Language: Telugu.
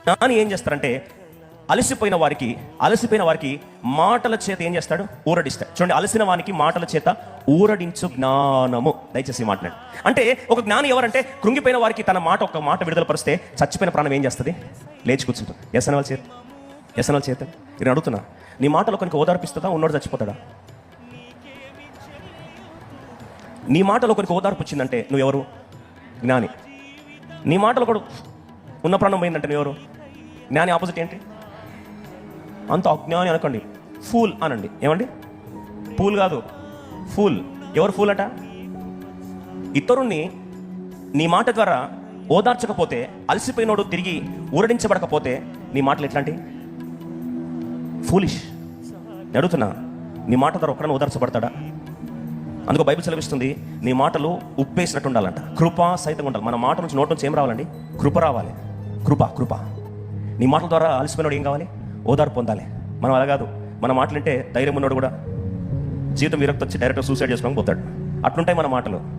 జ్ఞాని ఏం చేస్తారంటే అలసిపోయిన వారికి మాటల చేత ఏం చేస్తాడు? ఊరడిస్తాడు. చూడండి, అలసిన వానికి మాటల చేత ఊరడించు జ్ఞానము. దయచేసి మాట్లాడు. అంటే ఒక జ్ఞాని ఎవరంటే కృంగిపోయిన వారికి తన మాట ఒక మాట విడుదల పరిస్తే చచ్చిపోయిన ప్రాణం ఏం చేస్తుంది? లేచి కూర్చుంటుంది. వ్యసనాల చేత నేను అడుగుతున్నా, నీ మాటలో కొనికి ఓదార్పిస్తుందా? ఉన్నోడు చచ్చిపోతాడా? నీ మాటలో కొనికి ఓదార్పు వచ్చిందంటే నువ్వెవరు? జ్ఞాని. నీ మాటలో కూడా ఉన్న ప్రాణం పోయిందంటే నువ్వెవరు? జ్ఞాని ఆపోజిట్ ఏంటి? అంత అజ్ఞాని అనకండి, ఫూల్ అనండి. ఏమండి? ఫూల్ కాదు, ఫూల్. ఎవరు ఫూల్ అట? ఇతరుణ్ణి నీ మాట ద్వారా ఓదార్చకపోతే, అలసిపోయినోడు తిరిగి ఊరడించబడకపోతే నీ మాటలు ఎట్లాంటి? ఫూలిష్. అడుగుతున్నా, నీ మాట ద్వారా ఒక్కడన్నా ఓదార్చబడతాడా? అందుకో బైబిల్ సెలవిస్తుంది, నీ మాటలు ఉప్పేసినట్టు ఉండాలంట, కృపా సహితంగా ఉండాలి. మన మాట నుంచి నోటి నుంచి ఏం రావాలండి? కృప రావాలి. కృప. నీ మాటల ద్వారా అలసిపోయినోడు ఏం కావాలి? ఓదార్పు పొందాలి. మనం అలా కాదు. మన మాటలు అంటే ధైర్యం ఉన్నోడు కూడా జీవితం విరక్తి వచ్చి డైరెక్ట్గా సూసైడ్ చేసుకోవడానికి పోతాడు. అట్లుంటాయి మన మాటలు.